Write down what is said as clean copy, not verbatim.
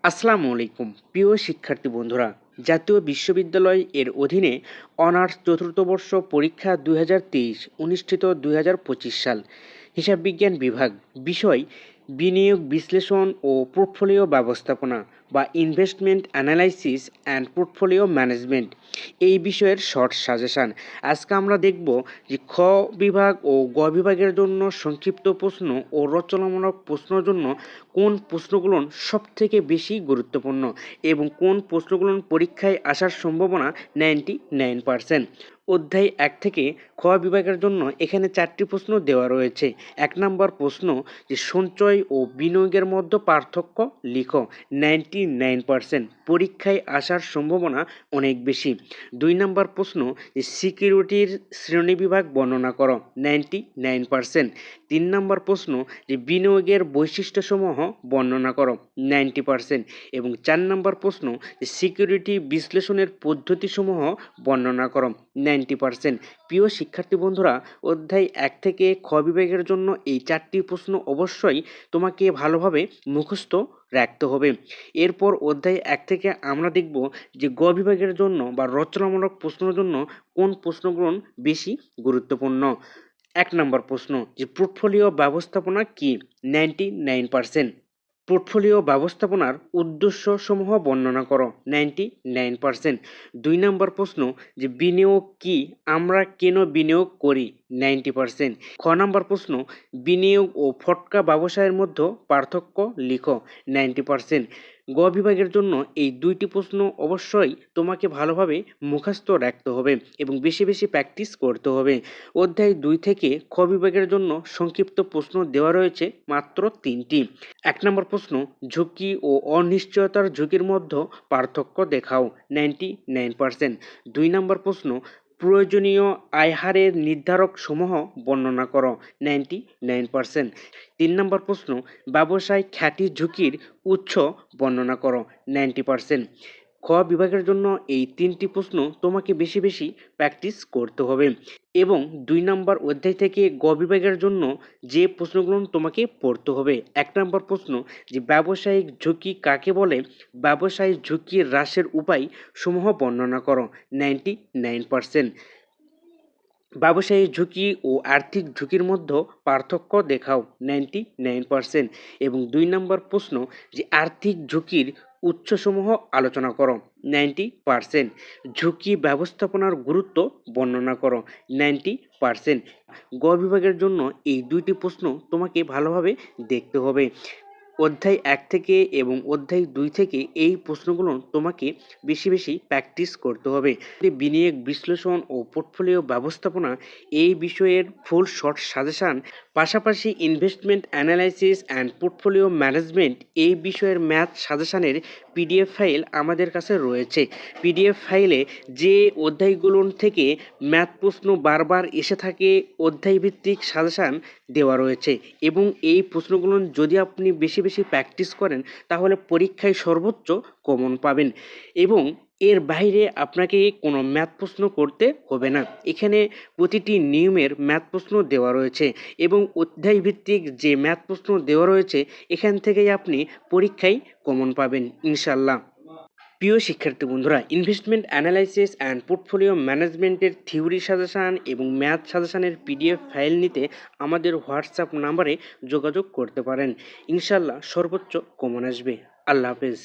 আসসালামু আলাইকুম প্রিয় শিক্ষার্থী বন্ধুরা। জাতীয় বিশ্ববিদ্যালয় এর অধীনে অনার্স চতুর্থ বর্ষ পরীক্ষা 2023 অনুষ্ঠিত 2025 সাল হিসাব বিজ্ঞান বিভাগ বিষয় বিনিয়োগ বিশ্লেষণ ও পোর্টফোলিও ব্যবস্থাপনা বা investment analysis and portfolio management এই বিষয়ের শর্ট সাজেশান। আজকে আমরা দেখব যে খ বিভাগ ও গ বিভাগের জন্য সংক্ষিপ্ত প্রশ্ন ও রচনামূলক প্রশ্নের জন্য কোন প্রশ্নগুলো সবথেকে বেশি গুরুত্বপূর্ণ এবং কোন প্রশ্নগুলো পরীক্ষায় আসার সম্ভাবনা 99%। অধ্যায় 1 থেকে খ বিভাগের জন্য এখানে 4টি প্রশ্ন দেওয়া রয়েছে। 1 নম্বর প্রশ্ন যে সঞ্চয় ও বিনিয়োগের মধ্যে পার্থক্য লিখো। 99% পরীক্ষায় আসার সম্ভাবনা অনেক বেশি। 2 নম্বর প্রশ্ন যে সিকিউরিটির শ্রেণীবিভাগ বর্ণনা করো। 99%। 3 নম্বর প্রশ্ন যে বিনিয়োগের বৈশিষ্ট্যসমূহ বর্ণনা করো। 90%। এবং 4 নম্বর প্রশ্ন যে সিকিউরিটি বিশ্লেষণের পদ্ধতিসমূহ বর্ণনা করো। 90%। প্রিয় শিক্ষার্থী বন্ধুরা, অধ্যায় 1 থেকে খ বিভাগের জন্য এই 4টি প্রশ্ন অবশ্যই তোমাকে ভালোভাবে মুখস্থ রাখতে হবে। এরপর অধ্যায় 1 থেকে আমরা দেখব যে গ বিভাগের জন্য বা রচনামূলক প্রশ্নের জন্য কোন প্রশ্নগুলো বেশি গুরুত্বপূর্ণ। 1 নম্বর প্রশ্ন যে পোর্টফোলিও ব্যবস্থাপনা কি। 99%। পোর্টফোলিও ব্যবস্থাপনার উদ্দেশ্যসমূহ বর্ণনা করো। 99%। 2 নম্বর প্রশ্ন যে বিনিয়োগ কি, আমরা কেন বিনিয়োগ করি। 90%। খ নম্বর প্রশ্ন বিনিয়োগ ও ফটকা ব্যবসায়ের মধ্যে পার্থক্য লিখো। 90%। গ বিভাগের জন্য এই 2টি প্রশ্ন অবশ্যই তোমাকে ভালোভাবে মুখস্থ রাখতে হবে এবং বেশি বেশি প্র্যাকটিস করতে হবে। অধ্যায় 2 থেকে খ বিভাগের জন্য সংক্ষিপ্ত প্রশ্ন দেওয়া রয়েছে মাত্র 3টি। 1 নম্বর প্রশ্ন ঝুঁকি ও অনিশ্চয়তার ঝুঁকির মধ্যে পার্থক্য দেখাও। 99%। 2 নম্বর প্রশ্ন প্রয়োজনীয় আয় হারের নির্ধারক সমূহ বর্ণনা করো। 99%। 3 নম্বর প্রশ্ন ব্যবসায় খ্যাতি ঝুঁকির উৎস বর্ণনা করো। 90%। খ বিভাগের জন্য এই 3টি প্রশ্ন তোমাকে বেশি বেশি প্র্যাকটিস করতে হবে এবং 2 নম্বর অধ্যায় থেকে গ বিভাগের জন্য যে প্রশ্নগুলো তোমাকে পড়তে হবে। 1 নম্বর প্রশ্ন যে ব্যবসায়িক ঝুঁকি কাকে বলে, ব্যবসায়িক ঝুঁকি হ্রাসের উপায় সমূহ বর্ণনা করো। 99%। ব্যবসায়িক ঝুঁকি ও আর্থিক ঝুঁকির মধ্যে পার্থক্য দেখাও। 99%। এবং 2 নম্বর প্রশ্ন যে আর্থিক ঝুঁকির উৎসসমূহ আলোচনা করো। 90%। ঝুঁকি ব্যবস্থাপনার গুরুত্ব বর্ণনা করো। 90%। গ বিভাগের জন্য এই 2টি প্রশ্ন তোমাকে ভালোভাবে দেখতে হবে। অধ্যায় 1 থেকে এবং অধ্যায় 2 থেকে এই প্রশ্নগুলো তোমাকে বেশি বেশি প্র্যাকটিস করতে হবে। বিনিয়োগ বিশ্লেষণ ও পোর্টফোলিও ব্যবস্থাপনা এই বিষয়ের ফুল শর্ট সাজেশান, পাশাপাশি investment analysis and portfolio management এই বিষয়ের ম্যাথ সাজেশানের পিডিএফ ফাইল আমাদের কাছে রয়েছে। পিডিএফ ফাইলে যে অধ্যায়গুলো থেকে ম্যাথ প্রশ্ন বারবার এসে থাকে অধ্যায়ভিত্তিক সাজেশান দেওয়া রয়েছে এবং এই প্রশ্নগুলো যদি আপনি বেশি বেশি প্র্যাকটিস করেন তাহলে পরীক্ষায় সর্বোচ্চ কমন পাবেন এবং এর বাইরে আপনাকে কোনো ম্যাথ প্রশ্ন করতে হবে না। এখানে প্রতিটি নিয়মের ম্যাথ প্রশ্ন দেওয়া রয়েছে এবং অধ্যায়ভিত্তিক যে ম্যাথ প্রশ্ন দেওয়া রয়েছে এখান থেকেই আপনি পরীক্ষায় কমন পাবেন ইনশাল্লাহ। প্রিয় শিক্ষার্থী বন্ধুরা, ইনভেস্টমেন্ট অ্যানালাইসিস অ্যান্ড পোর্টফোলিও ম্যানেজমেন্টের থিওরি সাজেশান এবং ম্যাথ সাজেশানের পিডিএফ ফাইল নিতে আমাদের হোয়াটসঅ্যাপ নাম্বারে যোগাযোগ করতে পারেন। ইনশাল্লাহ সর্বোচ্চ কমন আসবে। আল্লাহ হাফেজ।